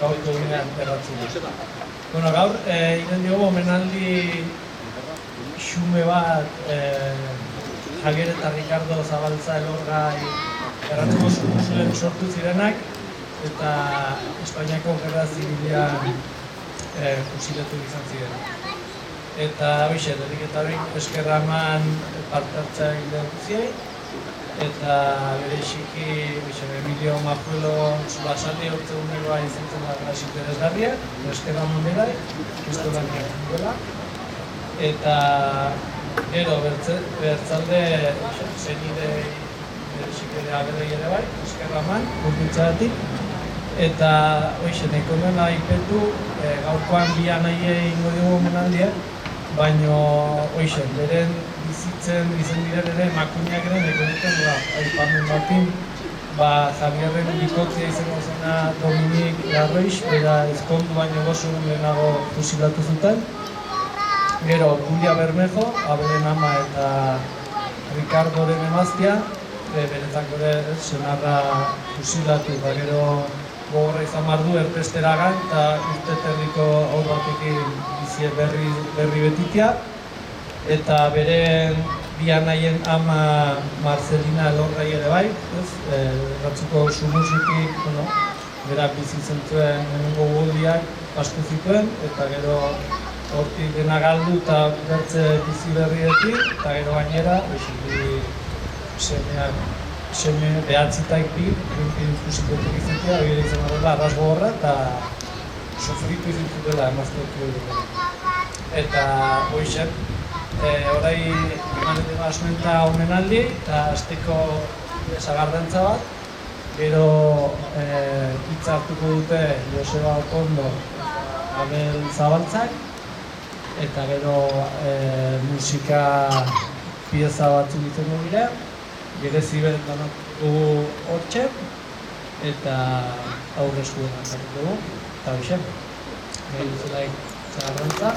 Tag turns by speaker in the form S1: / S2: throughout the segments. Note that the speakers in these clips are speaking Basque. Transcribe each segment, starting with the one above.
S1: gaurko egunean erratzen dut. Bueno, gaur, egiten diogu omenaldi xume bat Javier eta Ricardo Zabaltza Elorgai erratzuko zulen sortu zirenak eta Espainiako Gerra Zibilean fusilatu izan ziren. Eta hoxe, denik eta horiek eskerra eman parte hartzea egin guziei eta bereziki Emilio Majuelo Zulasaldi hortze uneroa izentzen da grasi interesgarria, eskerra mondelai, kristo laniak duela. Eta gero bertzalde zenide bereziki agerei ere bai, eskerra eman, urbiltzagatik. Eta hoxe, nahiko nuena ipetu, gaurkoan bi anaiei ingo dugu omenaldia, baina hoxe, beren bizitzen izen diren ere makuinak ere nahiko duten aipamen batin, Javierren bikotzia izango zena Dominik Larroix, bera ezkondu baino gozo lehenago fusilatu zuten. Gero, Julia Bermejo, Abelen ama eta Ricardoren emaztea, beretzako ere senarra fusilatu, gero gogorra izan mardu ertesteragan eta urteterriko hor batekin bizie berri betitia. Eta beren bi anaien ama Marcelina Elorgai ere bai, ratzuko sumuzutik, berak bizi zentuen nengo guldiak asko zituen, eta gero hortik dena galdu eta bertze bizi berrietik, eta gero gainera, seme behatzitaik bi, fusikotik izatea, hori izan horrela arras gogorra eta sofritu izitutela emaztetu edo. Eta hoxe, orai emanetan asmenta omenaldi eta azteko desagardantza bat. Gero hitz hartuko dute Joseba Okondo Abel Zabaltzak eta gero musika pieza batzuk izango dira. Gerezi beren danak dugu hortxe eta aurrezko denak dugu eta hoxe, nahi duzelaik zagarrantza.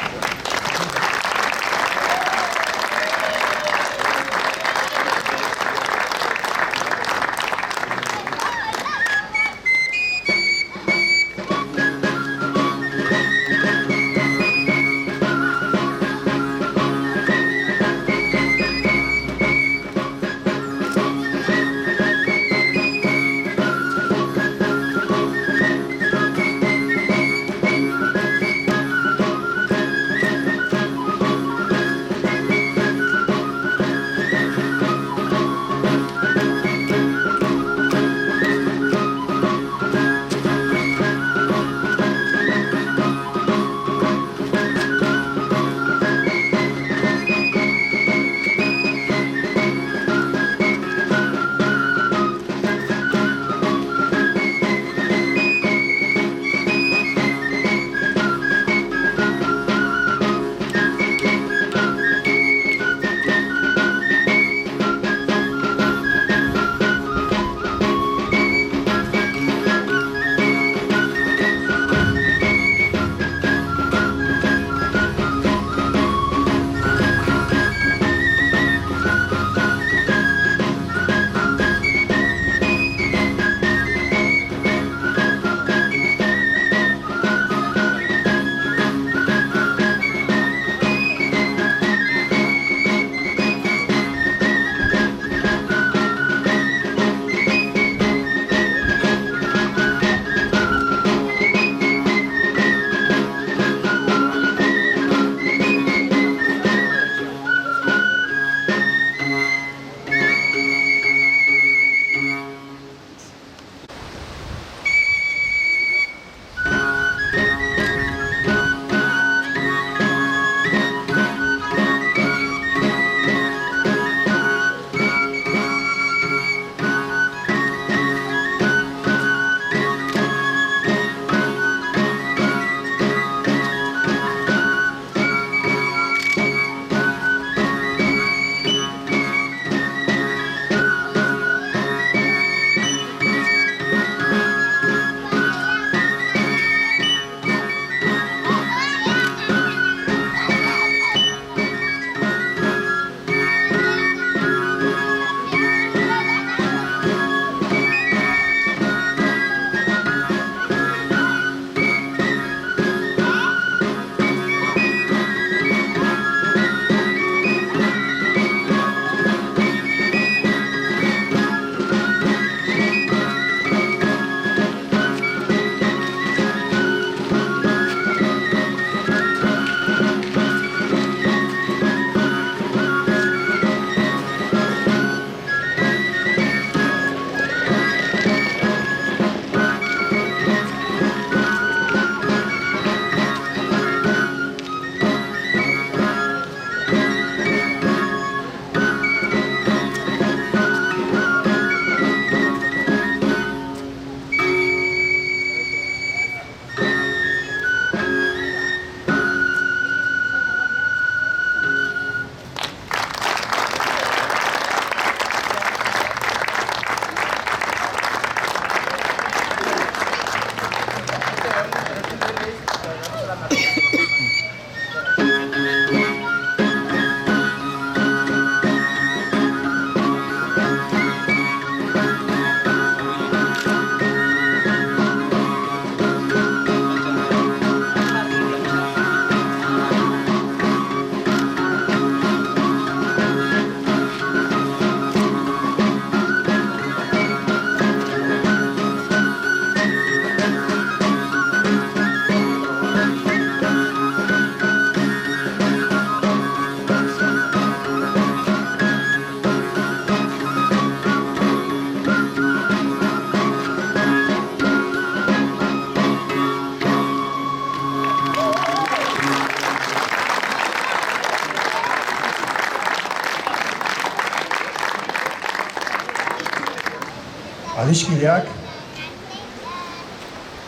S2: Adiskideak,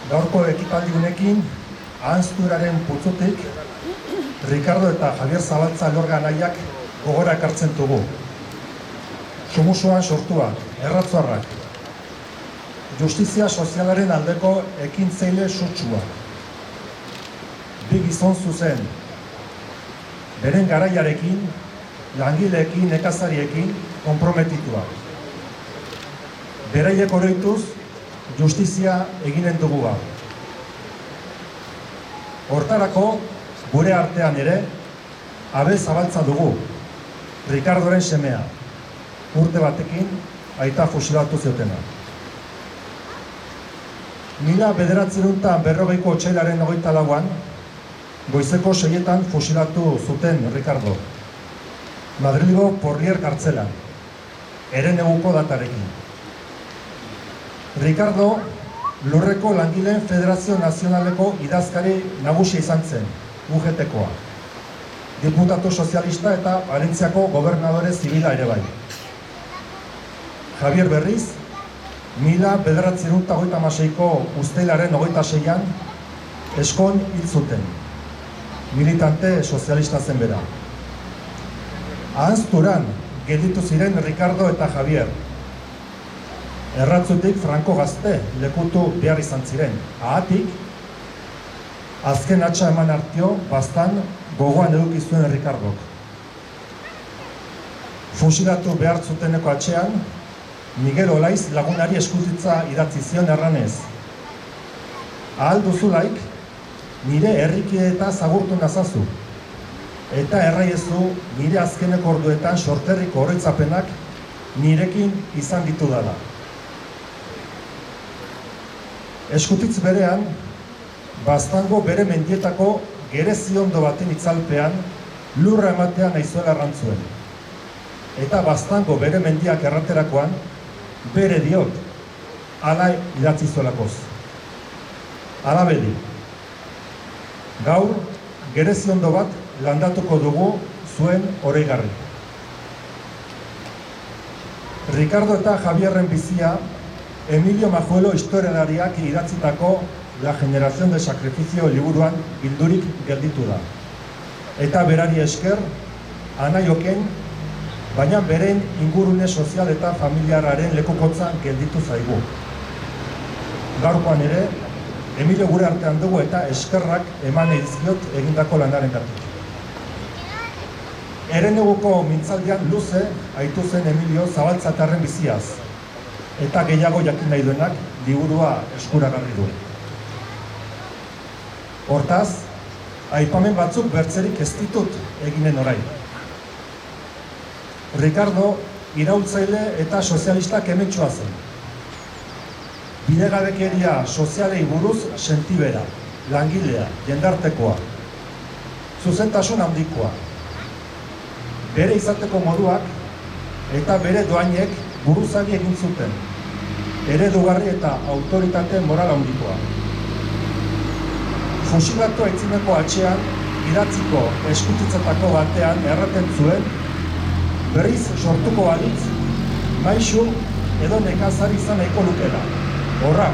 S2: gaurko ekitaldi honekin, ahanzturaren putzutik, Ricardo eta Javier Zabaltza Elorga anaiak gogora ekartzen dugu. Sumusuan sortuak, erratzuarrak, justizia sozialaren aldeko ekintzaile sutsuak. Bi gizon zuzen, beren garaiarekin, langileekin, nekazariekin, konprometituak. Beraiek oroituz, justizia eginen dugu gaur. Hortarako, gure artean ere, Abel Zabaltza dugu, Ricardoren semea, urte batekin aita fusilatu zeutena. 1940ko otsailaren 24an, goizeko 6etan fusilatu zuten Ricardo. Madrilgo Porlier kartzelan, hereneguko datarekin. Ricardo Lurreko Langileen Federazio Nazionaleko idazkari nagusia izan zen, UGT-koa. Diputatu sozialista eta Valentziako gobernadore zibila ere bai. Javier berriz, 1936ko uztailaren 26an Eskon hil zuten. Militante sozialista zen bera. Ahanzturan gelditu ziren Ricardo eta Javier. Erratzutik Franco gazte lekutu behar izan ziren. Ahatik, azken hatxa eman hartio, bastan gogoan eduki zuen Ricardok. Fusilatu behar zuteneko atxean, Miguel Olaiz lagunari eskutitza idatzi zion erranez. Ahal duzulaik, nire herrikide eta zagurtu nazazu. Eta erraiezu nire azkeneko orduetan sorterriko oroitzapenak nirekin izan ditu dela. Eskutitz berean, Baztango bere mendietako gereziondo baten itzalpean lurra ematea nahizuela errantzuen. Eta Baztango bere mendiak erraterakoan, bere diot, ala idatzi zuelakoz. Ala bedi. Gaur, gereziondo bat landatuko dugu zuen oreigarri. Ricardo eta Javierren bizia, Emilio Majuelo historialariak idatzitako La Generación de Sacrificio liburuan bildurik gelditu da. Eta berari esker, anaioken, baina beren ingurune sozial eta familiararen lekukotzan gelditu zaigu. Gaurkoan ere, Emilio gure artean dugu eta eskerrak eman edizkiot egindako lanaren gatik. Hereneguko mintzaldian luze aitu zen Emilio Zabaltzatarren biziaz, eta gehiago jakin nahi duenak liburua eskuragarri du. Hortaz, aipamen batzuk bertzerik ez ditut eginen orain. Ricardo iraultzaile eta sozialistak hementsua zen. Bidegabekeria sozialei buruz sentibera, langilea, jendartekoa, zuzentasun handikoa. Bere izateko moduak eta bere doainek buruzagi egin zuten, eredugarri eta autoritate moral handikoa. Fusilatu aitzineko atxean, idatziko eskutitzatako batean erraten zuen, berriz sortuko balitz, maisu edo nekazari izan nahiko lukela. Horra,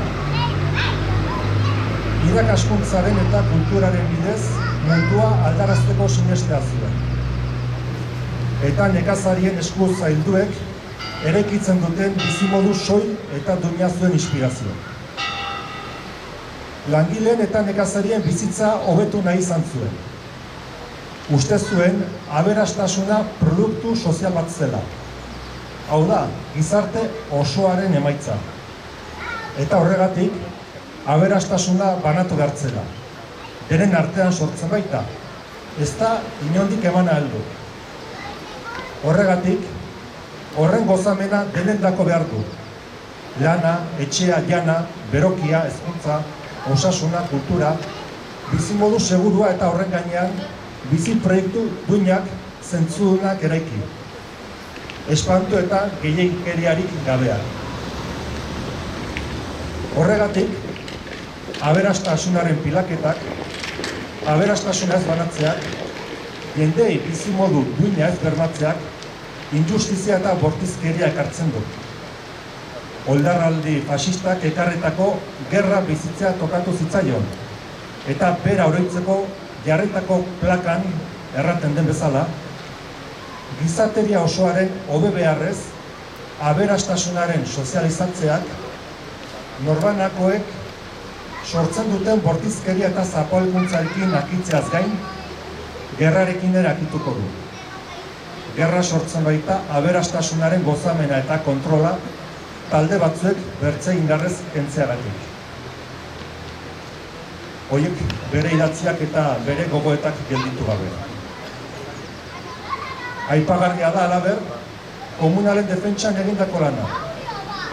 S2: irakaskuntzaren eta kulturaren bidez mundua aldarazteko sinestea zuen. Eta nekazarien esku zailduek eraikitzen duten bizimodu soil eta duina zuen inspirazio. Langileen eta nekazarien bizitza hobetu nahi izan zuen. Uste zuen aberastasuna produktu sozial bat zela. Hau da, gizarte osoaren emaitza. Eta horregatik, aberastasuna banatu behartzela. Denen artean sortzen baita, ez da inondik eman ahaldu. Horregatik, horren gozamena denendako behar du. Lana, etxea, jana, berokia, hezkuntza, osasuna, kultura, bizimodu segurua eta horren gainean bizi proiektu duinak zentzudunak eraiki. Espantu eta gehiagikeriarik gabeak. Horregatik, aberastasunaren pilaketak, aberastasuna ez banatzeak, jendei bizimodu duina ez bermatzeak, injustizia eta bortizkeria ekartzen du. oldarraldi faxistak ekarretako gerra bizitzea tokatu zitzaion. Eta bera oroitzeko jarritako plakan erraten den bezala, gizateria osoaren hobe beharrez, aberastasunaren sozializatzeak norbanakoek sortzen duten bortizkeria eta zapalkuntzarekin akitzeaz gain, gerrarekin ere akituko du. Gerra sortzen baita aberastasunaren gozamena eta kontrola talde batzuek bertze indarrez kentzeagatik. Horiek bere idatziak eta bere gogoetak gelditu gabe. Aipagarria da, halaber, komunalen defentsan egindako lana,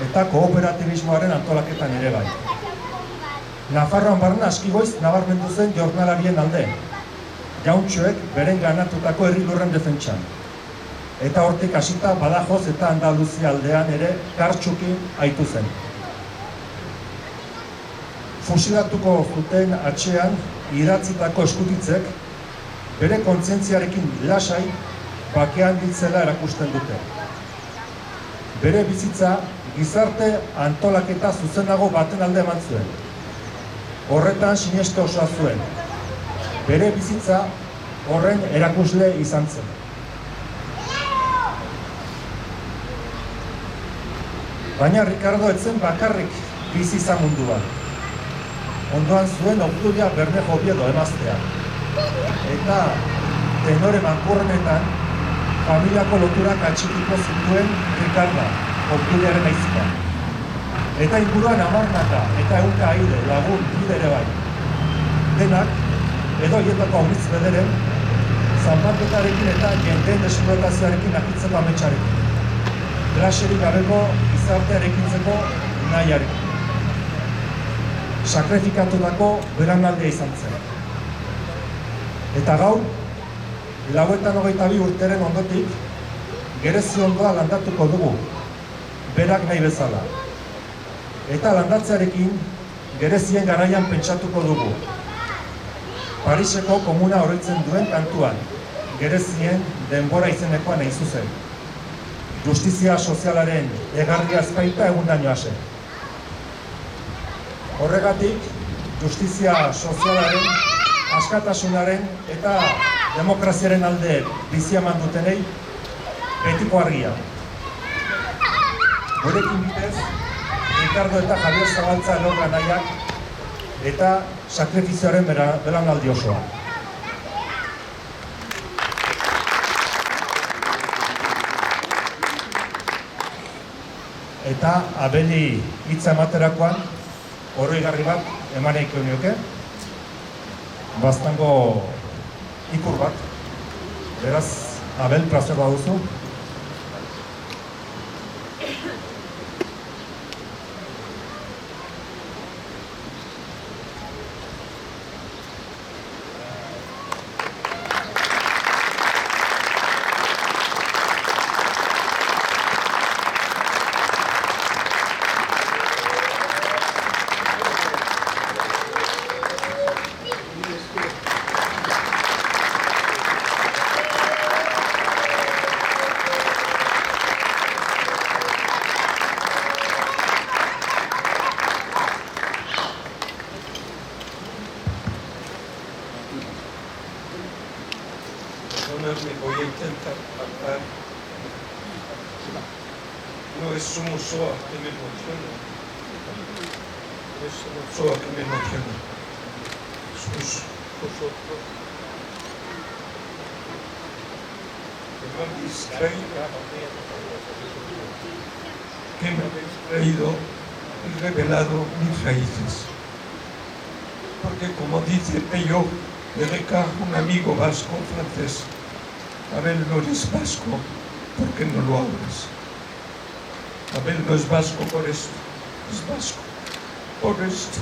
S2: eta kooperatibismoaren antolaketan ere bai. Nafarroan barna askigoiz nabarmendu zen jornalarien alde, jauntxoek beren ganatutako herri lurren defentsan. Eta hortik hasita Badajoz eta Andaluzia aldean ere kartxuki aitu zen. Fusilatuko zuten atxean idatzitako eskutitzek bere kontzientziarekin lasai bakean biltzela erakusten dute. Bere bizitza gizarte antolaketa zuzenago baten alde eman zuen. Horretan sineste osoa zuen. Bere bizitza horren erakusle izan zen. Baina Ricardo etzen bakarrik bizi izan munduan. Ondoan zuen Obdulia Bermejo Oviedo emaztea. Eta tenore mankurrenetan familiako loturak atxikiko zituen Ricardo, Obduliaren aizka. Eta inguruan hamarnaka eta ehunka aire lagun bidere bai. Denak, edo hietako aurritz bederen, zanbaketarekin eta jendeen desplotazioarekin akitzeko ametsarekin. Glaserik gabeko gizartearekintzeko nahiarekin. Sakrifikatutako beranaldea izan zen. Eta gaur, 92 urteren ondotik, gerezi ondoa landatuko dugu, berak nahi bezala. Eta landatzearekin, gerezien garaian pentsatuko dugu. Pariseko komuna oroitzen duen kantuan, gerezien denbora izenekoa nahi zuzen. Justizia sozialaren egarria azkaita egundaino hase. Horregatik, justizia sozialaren, askatasunaren eta demokraziaren alde bizi eman dutenei betiko argia. Gurekin bitez, Ricardo eta Javier Zabaltza elorga nahiak eta sakrifizioaren belaunaldi osoa. Eta Abeli hitza ematerakoan oroigarri bat eman nahiko nioke. Baztango ikur bat. Beraz, Abel, plazer baduzu.
S3: Me voy a intentar cantar. No es Somosoa que me emociona, es Somosoa que me emociona. Sus vosotros que me han distraído, que me habéis traído y revelado mis raíces. Porque como dice Pello de Reca, un amigo vasco francés, Abel no eres vasco porque no lo hablas. Abel no es vasco por esto, es vasco por esto.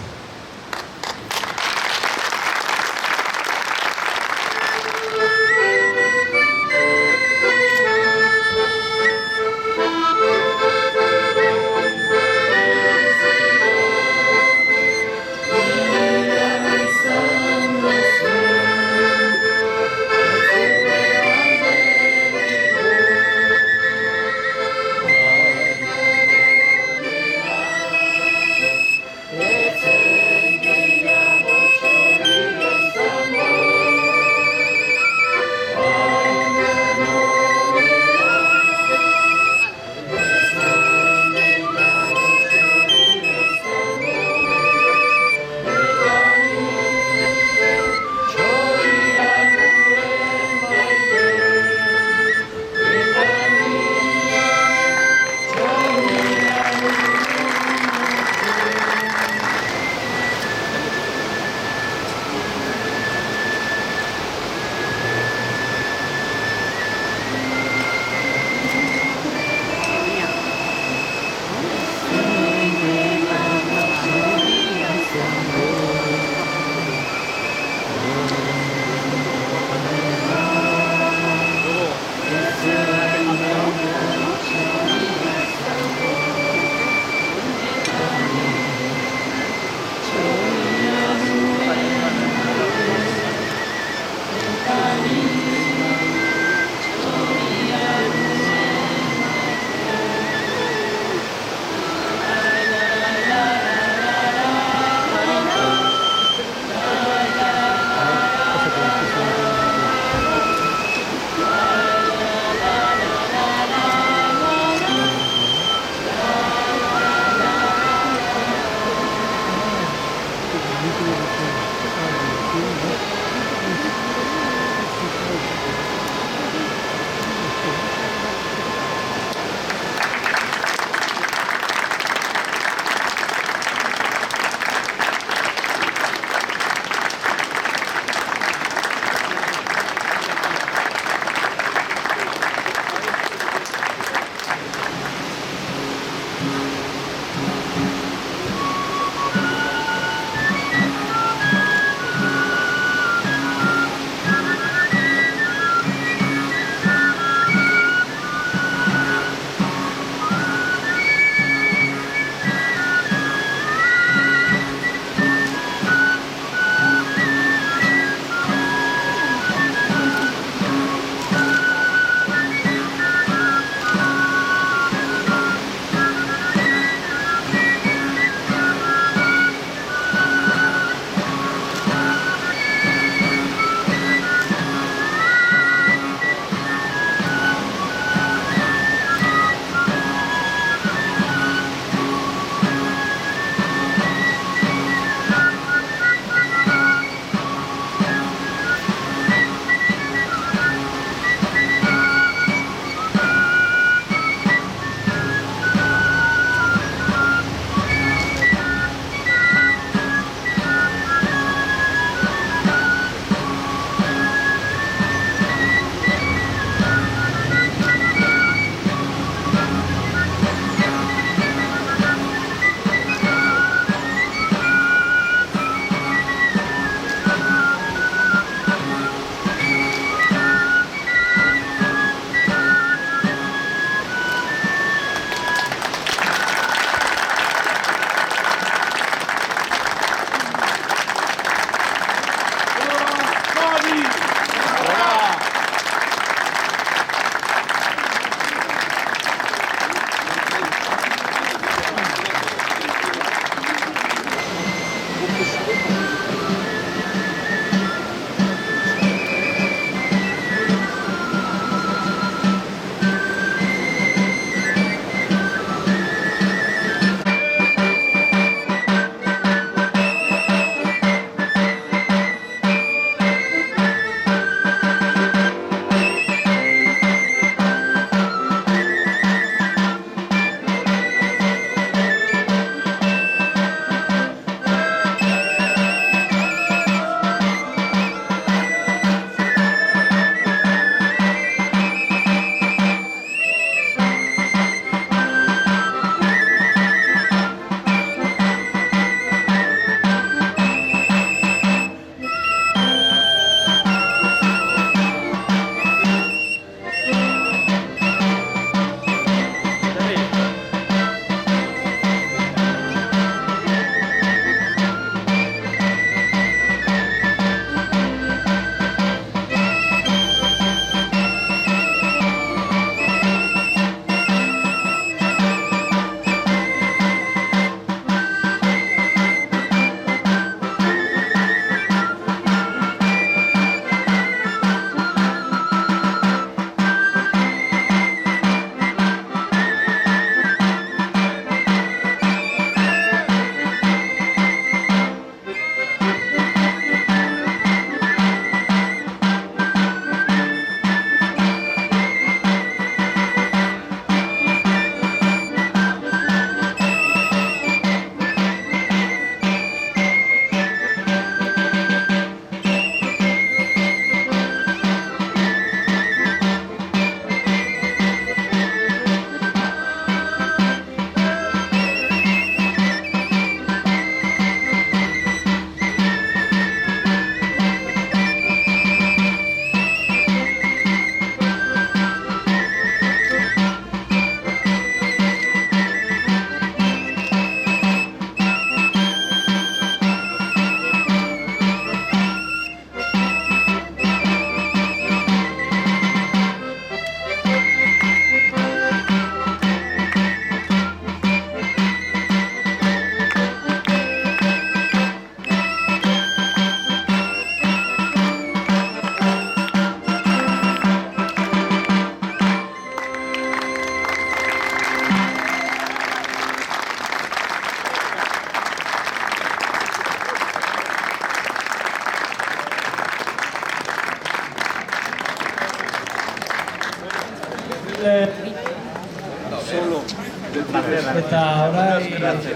S1: Eta orai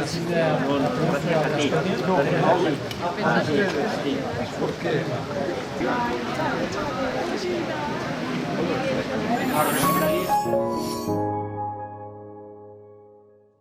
S1: zidea
S4: Gracias.